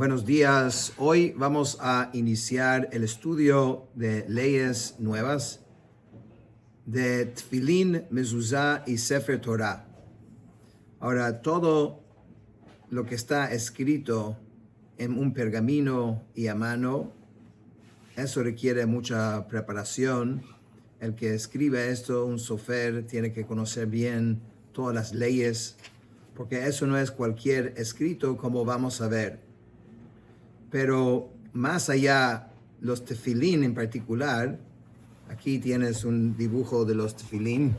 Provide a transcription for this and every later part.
Buenos días. Hoy vamos a iniciar el estudio de leyes nuevas de Tfilín, Mezuzá y Sefer Torah. Ahora, todo lo que está escrito en un pergamino y a mano, eso requiere mucha preparación. El que escribe esto, un sofer, tiene que conocer bien todas las leyes, porque eso no es cualquier escrito, como vamos a ver. Pero más allá, los tefilín en particular, aquí tienes un dibujo de los tefilín.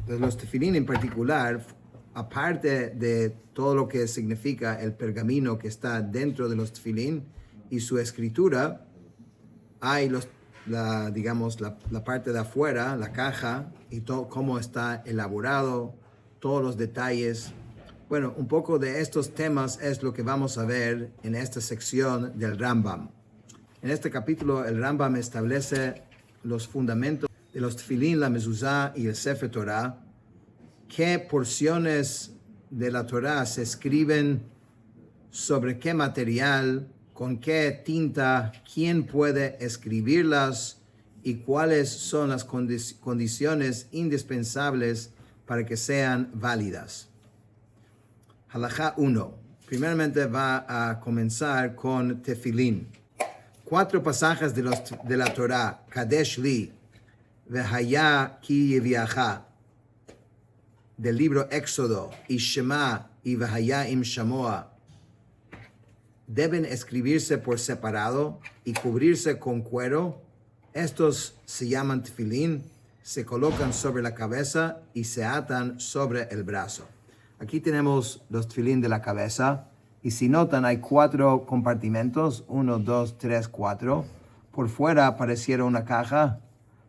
De los tefilín en particular, aparte de todo lo que significa el pergamino que está dentro de los tefilín y su escritura, hay la parte de afuera, la caja, y todo cómo está elaborado, todos los detalles. Bueno, un poco de estos temas es lo que vamos a ver en esta sección del Rambam. En este capítulo, el Rambam establece los fundamentos de los tefilín, la mezuzá y el Sefer Torah, qué porciones de la Torah se escriben, sobre qué material, con qué tinta, quién puede escribirlas y cuáles son las condiciones indispensables para que sean válidas. Halajá 1. Primeramente va a comenzar con tefilín. 4 pasajes de la Torah, Kadesh li, Vehaya ki yeviacha, del libro Éxodo, y Shema y Vehaya im shamoa, deben escribirse por separado y cubrirse con cuero. Estos se llaman tefilín, se colocan sobre la cabeza y se atan sobre el brazo. Aquí tenemos los tefilín de la cabeza, y si notan hay 4 compartimentos, 1, 2, 3, 4. Por fuera pareciera una caja,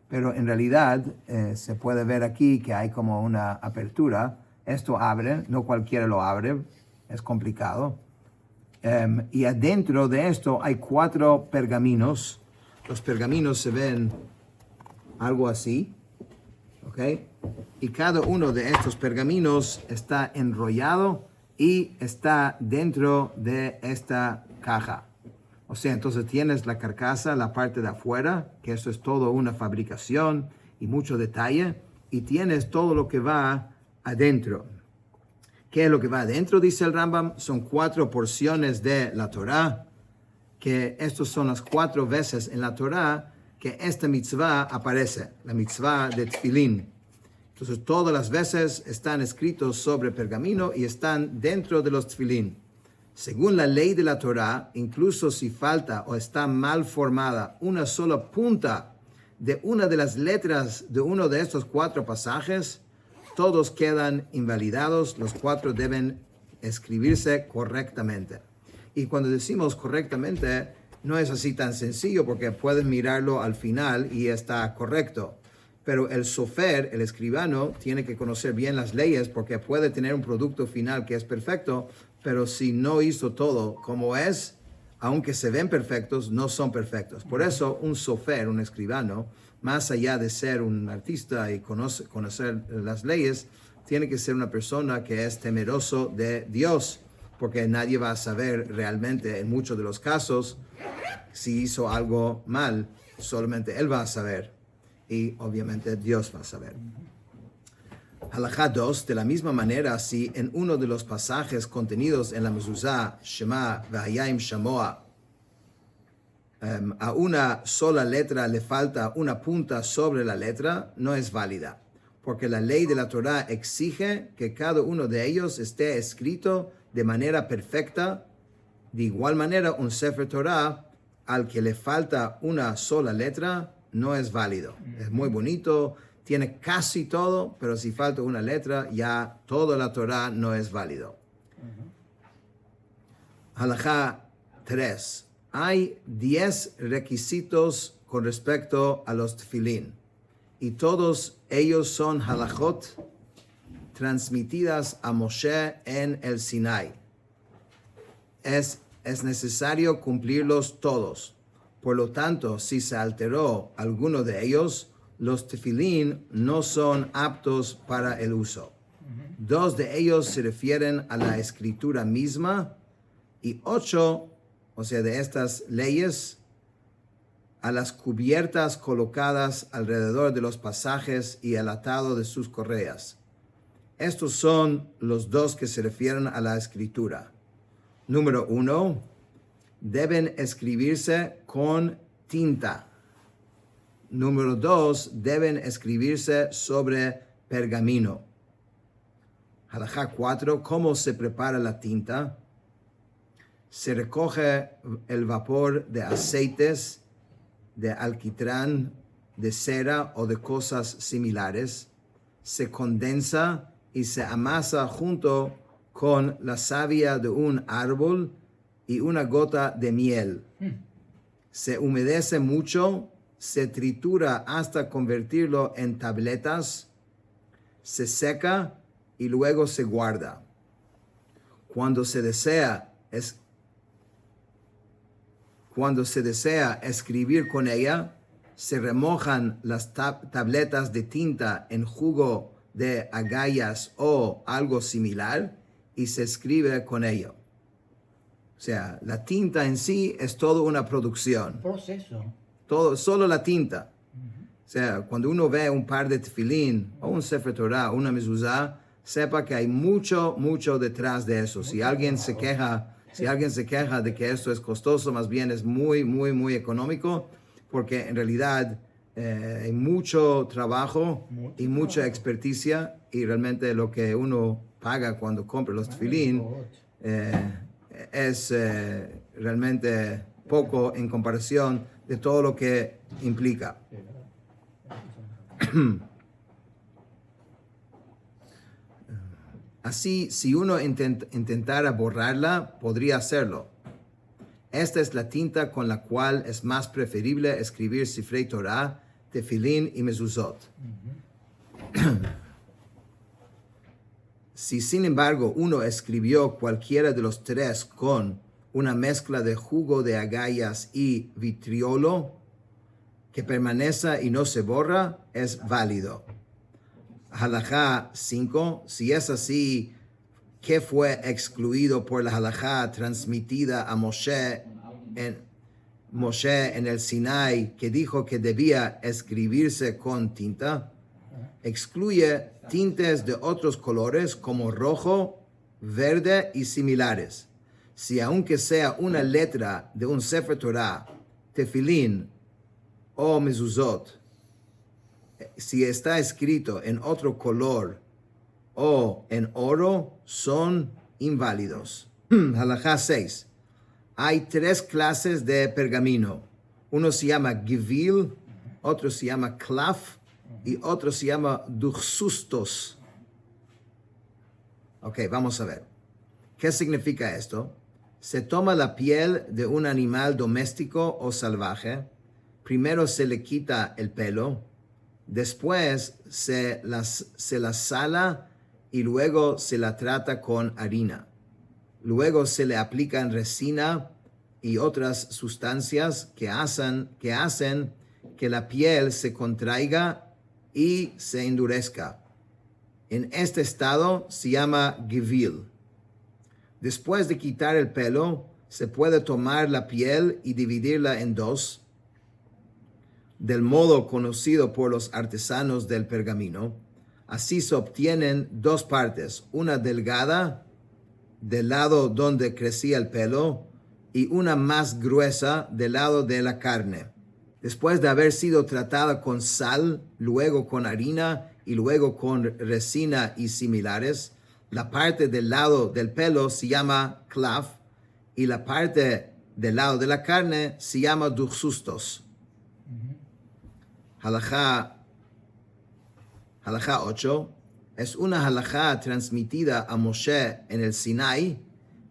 pero en realidad se puede ver aquí que hay como una apertura. Esto abre, no cualquiera lo abre, es complicado. Y adentro de esto hay 4 pergaminos. Los pergaminos se ven algo así, ¿ok? Y cada uno de estos pergaminos está enrollado y está dentro de esta caja. O sea, entonces tienes la carcasa, la parte de afuera, que eso es todo una fabricación y mucho detalle, y tienes todo lo que va adentro. ¿Qué es lo que va adentro? Dice el Rambam, son 4 porciones de la Torah, que estos son las 4 veces en la Torah que esta mitzvah aparece, la mitzvah de tefilín. Entonces, todas las veces están escritos sobre pergamino y están dentro de los tefilín. Según la ley de la Torah, incluso si falta o está mal formada una sola punta de una de las letras de uno de estos 4 pasajes, todos quedan invalidados. Los 4 deben escribirse correctamente. Y cuando decimos correctamente, no es así tan sencillo, porque puedes mirarlo al final y está correcto. Pero el sofer, el escribano, tiene que conocer bien las leyes, porque puede tener un producto final que es perfecto, pero si no hizo todo como es, aunque se ven perfectos, no son perfectos. Por eso un sofer, un escribano, más allá de ser un artista y conocer las leyes, tiene que ser una persona que es temeroso de Dios, porque nadie va a saber realmente, en muchos de los casos, si hizo algo mal. Solamente él va a saber. Y obviamente Dios va a saber. Halajá 2, de la misma manera, si en uno de los pasajes contenidos en la mezuzá, Shema, Vehaya im shamoa, a una sola letra le falta una punta sobre la letra, no es válida, porque la ley de la Torah exige que cada uno de ellos esté escrito de manera perfecta. De igual manera, un Sefer Torah al que le falta una sola letra no es válido. Es muy bonito, tiene casi todo, pero si falta una letra, ya toda la Torah no es válido. Halajá 3. Hay 10 requisitos con respecto a los tefilín, y todos ellos son halajot transmitidas a Moshe en el Sinai. Es necesario cumplirlos todos. Por lo tanto, si se alteró alguno de ellos, los tefilín no son aptos para el uso. 2 de ellos se refieren a la escritura misma y 8, o sea, de estas leyes, a las cubiertas colocadas alrededor de los pasajes y el atado de sus correas. Estos son los 2 que se refieren a la escritura. Número 1, deben escribirse con tinta. Número 2, deben escribirse sobre pergamino. Halajá 4, ¿cómo se prepara la tinta? Se recoge el vapor de aceites, de alquitrán, de cera o de cosas similares. Se condensa y se amasa junto con la savia de un árbol y una gota de miel. Se humedece mucho, se tritura hasta convertirlo en tabletas, se seca y luego se guarda. Cuando se desea escribir con ella, se remojan las tabletas de tinta en jugo de agallas o algo similar y se escribe con ello. O sea, la tinta en sí es toda una producción. Proceso. Solo la tinta. O sea, cuando uno ve un par de tefilín o un Sefer Torah, una mezuzá, sepa que hay mucho detrás de eso. Si alguien se queja de que esto es costoso, más bien es muy económico, porque en realidad hay mucho trabajo y mucha experticia, y realmente lo que uno paga cuando compra los tefilín es realmente poco en comparación de todo lo que implica. Así, si uno intentara borrarla, podría hacerlo. Esta es la tinta con la cual es más preferible escribir Sifrei Torah, Tefilín y Mezuzot. Si, sin embargo, uno escribió cualquiera de los 3 con una mezcla de jugo de agallas y vitriolo que permanece y no se borra, es válido. Halajá 5, si es así, ¿qué fue excluido por la halajá transmitida a Moshe en el Sinai, que dijo que debía escribirse con tinta? Excluye tintes de otros colores como rojo, verde y similares. Si aunque sea una letra de un Sefer Torah, Tefilín o Mezuzot, si está escrito en otro color o en oro, son inválidos. Halajá 6. Hay 3 clases de pergamino. Uno se llama givil, otro se llama klaf y otro se llama duxustos. Ok, vamos a ver. ¿Qué significa esto? Se toma la piel de un animal doméstico o salvaje. Primero se le quita el pelo. Después se la sala y luego se la trata con harina. Luego se le aplican resina y otras sustancias que hacen que la piel se contraiga y se endurezca. En este estado se llama givil. Después de quitar el pelo, se puede tomar la piel y dividirla en 2. Del modo conocido por los artesanos del pergamino. Así se obtienen 2 partes, una delgada del lado donde crecía el pelo y una más gruesa del lado de la carne. Después de haber sido tratada con sal, luego con harina y luego con resina y similares, la parte del lado del pelo se llama klaf y la parte del lado de la carne se llama duxustos. Halajá 8 es una halajá transmitida a Moshe en el Sinai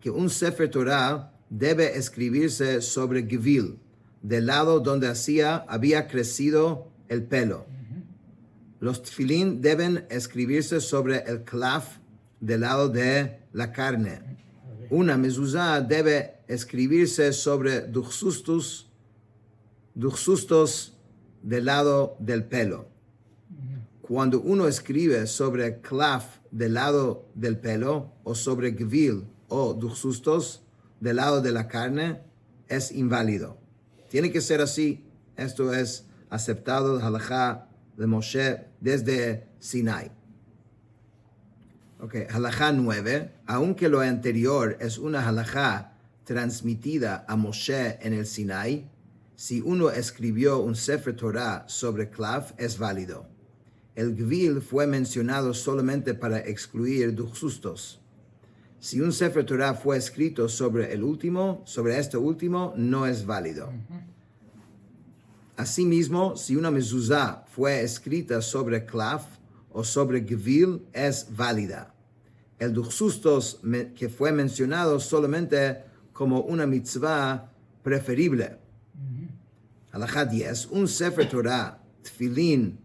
que un Sefer Torah debe escribirse sobre givil, del lado donde había crecido el pelo. Los tefilín deben escribirse sobre el klaf del lado de la carne. Una mezuzá debe escribirse sobre duxustos del lado del pelo. Cuando uno escribe sobre klaf del lado del pelo o sobre gvil o duxustos del lado de la carne es inválido. Tiene que ser así. Esto es aceptado de halajá de Moshe desde Sinai. Halajá 9. Aunque lo anterior es una halajá transmitida a Moshe en el Sinai, si uno escribió un Sefer Torah sobre clav, es válido. El gvil fue mencionado solamente para excluir duxustos. Si un Sefer Torah fue escrito sobre este último, no es válido. Asimismo, si una mezuzá fue escrita sobre clav o sobre gvil, es válida. El duxustos que fue mencionado solamente como una mitzvah preferible. Halajá 10. Un Sefer Torah, tfilín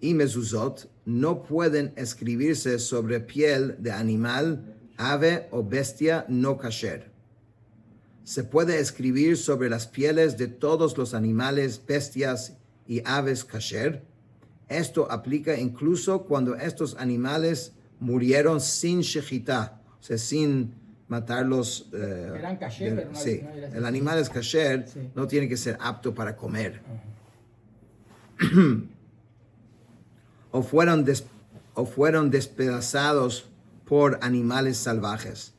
y mezuzot no pueden escribirse sobre piel de animal, ave o bestia no kasher. Se puede escribir sobre las pieles de todos los animales, bestias y aves kasher. Esto aplica incluso cuando estos animales murieron sin shechitá, o sea, sin matarlos. Eran kasher, pero no, sí, no era el animal es kasher, sí. no tiene que ser apto para comer. O fueron despedazados por animales salvajes.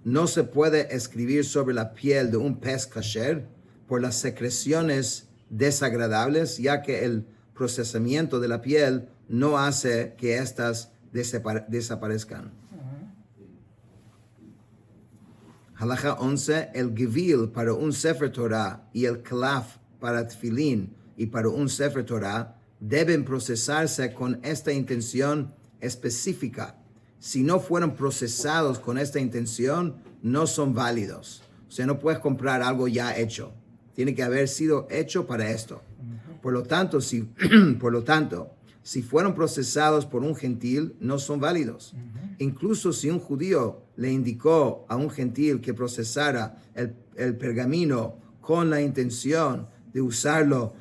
No se puede escribir sobre la piel de un pez kasher por las secreciones desagradables, ya que el procesamiento de la piel no hace que éstas desaparezcan. Halajá 11. El gvil para un Sefer Torah y el klaf para tfilín y para un Sefer Torah deben procesarse con esta intención específica. Si no fueron procesados con esta intención, no son válidos. O sea, no puedes comprar algo ya hecho. Tiene que haber sido hecho para esto. Por lo tanto, si fueron procesados por un gentil, no son válidos. Incluso si un judío le indicó a un gentil que procesara el pergamino con la intención de usarlo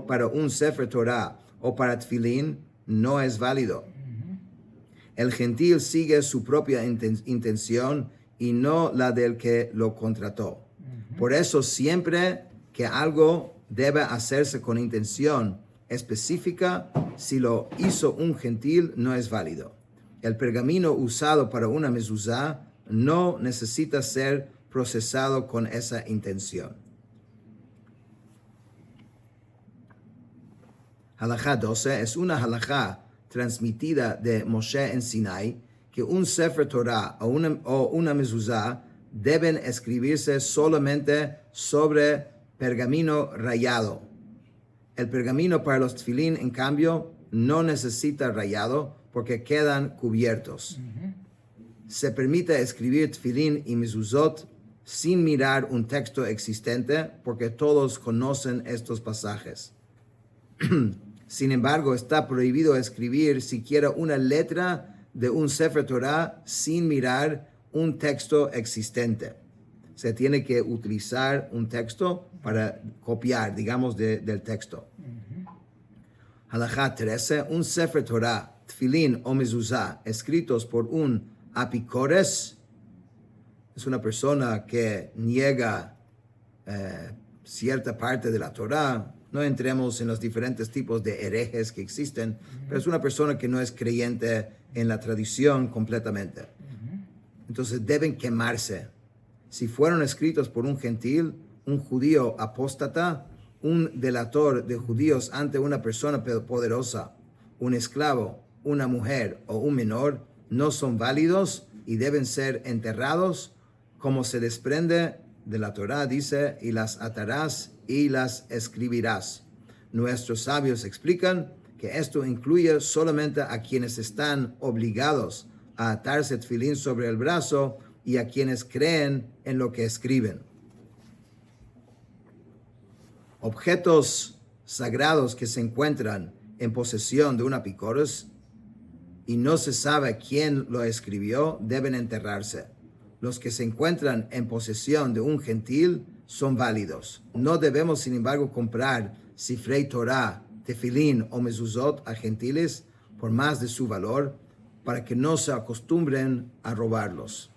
para un Sefer Torah o para tfilín, no es válido. El gentil sigue su propia intención y no la del que lo contrató. Por eso, siempre que algo debe hacerse con intención específica, si lo hizo un gentil, no es válido. El pergamino usado para una mezuzá no necesita ser procesado con esa intención. Halajá 12 es una halajá transmitida de Moshe en Sinai, que un Sefer Torah o una mezuzá deben escribirse solamente sobre pergamino rayado. El pergamino para los tfilín, en cambio, no necesita rayado porque quedan cubiertos. Se permite escribir tfilín y mezuzot sin mirar un texto existente porque todos conocen estos pasajes. Sin embargo, está prohibido escribir siquiera una letra de un Sefer Torah sin mirar un texto existente. Se tiene que utilizar un texto para copiar, digamos, del texto. Halajá 13. Un Sefer Torah, tfilín o mezuzá, escritos por un apicores, es una persona que niega cierta parte de la Torah. No entremos en los diferentes tipos de herejes que existen, pero es una persona que no es creyente en la tradición completamente. Entonces deben quemarse. Si fueron escritos por un gentil, un judío apóstata, un delator de judíos ante una persona poderosa, un esclavo, una mujer o un menor, no son válidos y deben ser enterrados como se desprende de la Torá, dice, y las atarás y las escribirás. Nuestros sabios explican que esto incluye solamente a quienes están obligados a atarse tfilín sobre el brazo y a quienes creen en lo que escriben. Objetos sagrados que se encuentran en posesión de un apicores y no se sabe quién lo escribió deben enterrarse. Los que se encuentran en posesión de un gentil son válidos. No debemos, sin embargo, comprar sifrei Torah, tefilín o mezuzot a gentiles por más de su valor, para que no se acostumbren a robarlos.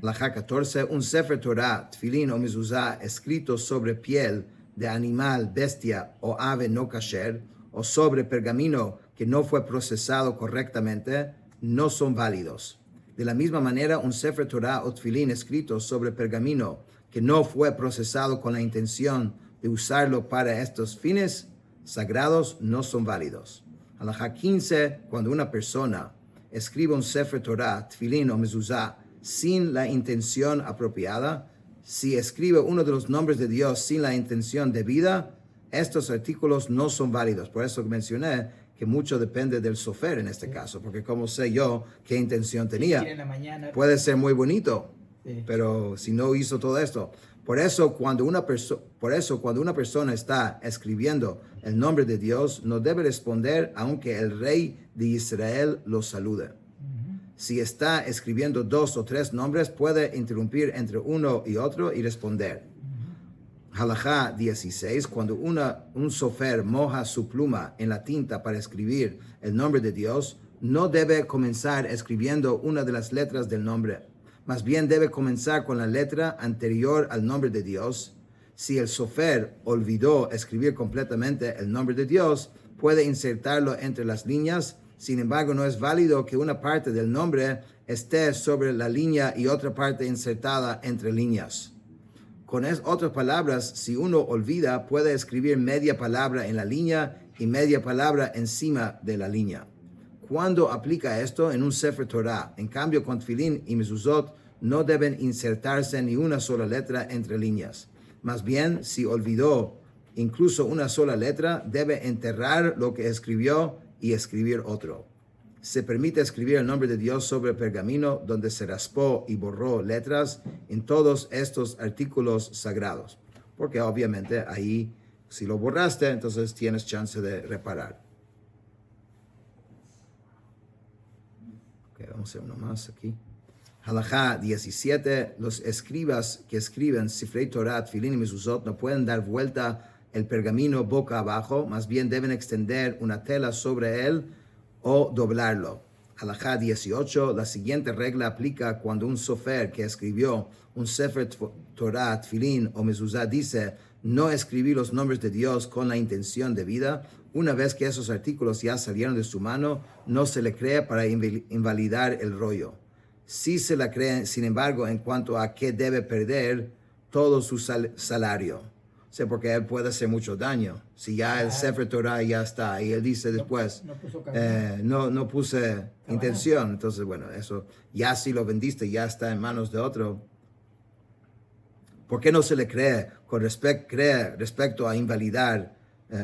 Halajá 14, un Sefer Torah, tefilín o mezuzá escrito sobre piel de animal, bestia o ave no kasher, o sobre pergamino que no fue procesado correctamente, no son válidos. De la misma manera, un Sefer Torah o tefilín escrito sobre pergamino que no fue procesado con la intención de usarlo para estos fines sagrados, no son válidos. Halajá 15, cuando una persona escribe un Sefer Torah, tefilín o mezuzá sin la intención apropiada, si escribe uno de los nombres de Dios sin la intención debida, estos artículos no son válidos. Por eso mencioné que mucho depende del sofer en este caso, porque como sé yo qué intención tenía, puede ser muy bonito, pero si no hizo todo esto. Por eso cuando una persona está escribiendo el nombre de Dios, no debe responder aunque el rey de Israel lo salude. Si está escribiendo 2 o 3 nombres, puede interrumpir entre uno y otro y responder. Halajá 16, cuando un sofer moja su pluma en la tinta para escribir el nombre de Dios, no debe comenzar escribiendo una de las letras del nombre. Más bien debe comenzar con la letra anterior al nombre de Dios. Si el sofer olvidó escribir completamente el nombre de Dios, puede insertarlo entre las líneas. Sin embargo, no es válido que una parte del nombre esté sobre la línea y otra parte insertada entre líneas. Con otras palabras, si uno olvida, puede escribir media palabra en la línea y media palabra encima de la línea. ¿Cuándo aplica esto? En un Sefer Torah. En cambio, con tefilín y mezuzot no deben insertarse ni una sola letra entre líneas. Más bien, si olvidó incluso una sola letra, debe enterrar lo que escribió y escribir otro. Se permite escribir el nombre de Dios sobre pergamino donde se raspó y borró letras en todos estos artículos sagrados, porque obviamente ahí, si lo borraste, entonces tienes chance de reparar. Ok, vamos a hacer uno más aquí. Halajá 17, los escribas que escriben Sifrei Torah, tefilín y mezuzot no pueden dar vuelta el pergamino boca abajo, más bien deben extender una tela sobre él o doblarlo. Halajá 18, la siguiente regla aplica cuando un sofer que escribió un Sefer Torah, tefilín o mezuzá dice no escribí los nombres de Dios con la intención debida. Una vez que esos artículos ya salieron de su mano, no se le cree para invalidar el rollo. Sí se la cree, sin embargo, en cuanto a que debe perder todo su salario. O sea, porque él puede hacer mucho daño. Si ya el Sefer Torah ya está y él dice después, no puse intención. Entonces, bueno, eso ya si lo vendiste, ya está en manos de otro. ¿Por qué no se le cree con respecto a invalidar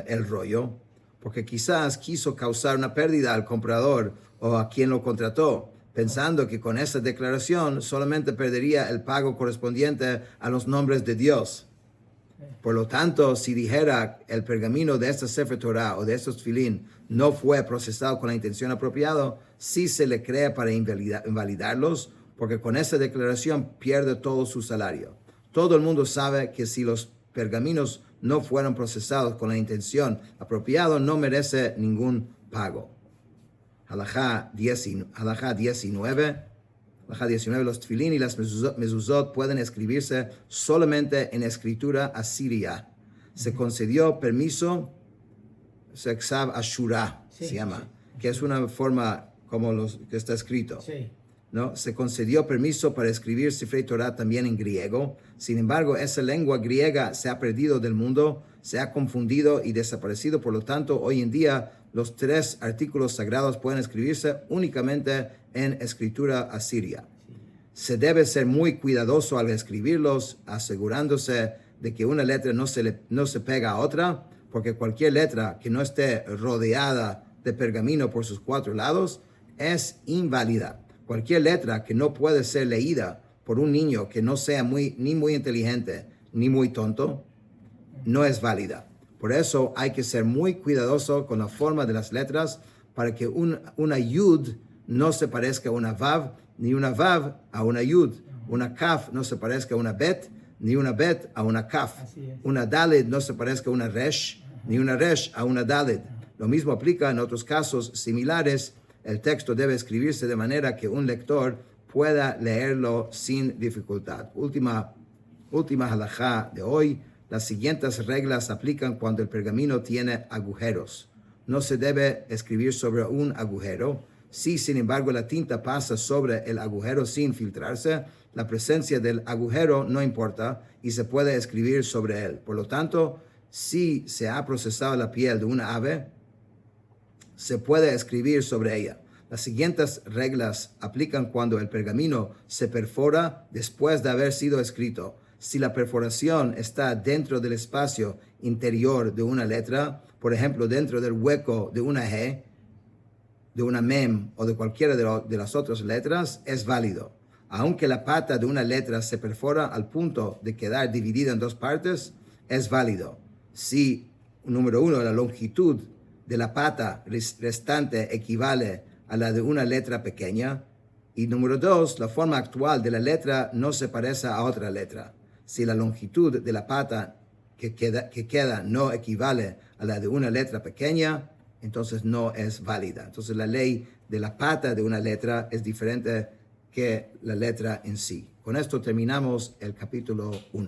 el rollo? Porque quizás quiso causar una pérdida al comprador o a quien lo contrató, pensando que con esa declaración solamente perdería el pago correspondiente a los nombres de Dios. Por lo tanto, si dijera el pergamino de esta Sefer Torah o de estos tefilín no fue procesado con la intención apropiada, sí se le cree para invalidarlos, porque con esa declaración pierde todo su salario. Todo el mundo sabe que si los pergaminos no fueron procesados con la intención apropiada, no merece ningún pago. Halajá 19, los tefilín y las mezuzot pueden escribirse solamente en escritura asiria. Se concedió permiso, Seksav Ashura, se llama, que es una forma como los que está escrito. ¿No? Se concedió permiso para escribir Sifrei Torah también en griego. Sin embargo, esa lengua griega se ha perdido del mundo, se ha confundido y desaparecido. Por lo tanto, hoy en día los 3 artículos sagrados pueden escribirse únicamente en escritura asiria. Se debe ser muy cuidadoso al escribirlos, asegurándose de que una letra no se pega a otra, porque cualquier letra que no esté rodeada de pergamino por sus 4 lados es inválida. Cualquier letra que no puede ser leída por un niño que no sea ni muy inteligente ni muy tonto, no es válida. Por eso hay que ser muy cuidadoso con la forma de las letras para que una yud no se parezca a una vav, ni una vav a una yud. Una kaf no se parezca a una bet, ni una bet a una kaf. Una daled no se parezca a una resh, ni una resh a una daled. Lo mismo aplica en otros casos similares el texto debe escribirse de manera que un lector pueda leerlo sin dificultad. Última halajá de hoy. Las siguientes reglas aplican cuando el pergamino tiene agujeros. No se debe escribir sobre un agujero. Si, sin embargo, la tinta pasa sobre el agujero sin filtrarse, la presencia del agujero no importa y se puede escribir sobre él. Por lo tanto, si se ha procesado la piel de una ave, se puede escribir sobre ella. Las siguientes reglas aplican cuando el pergamino se perfora después de haber sido escrito. Si la perforación está dentro del espacio interior de una letra, por ejemplo, dentro del hueco de una G, de una mem o de cualquiera de las otras letras, es válido. Aunque la pata de una letra se perfora al punto de quedar dividida en dos partes, es válido. Si, número 1, la longitud de la pata restante equivale a la de una letra pequeña, y número 2, la forma actual de la letra no se parece a otra letra. Si la longitud de la pata que queda no equivale a la de una letra pequeña, entonces no es válida. Entonces la ley de la pata de una letra es diferente que la letra en sí. Con esto terminamos el capítulo 1.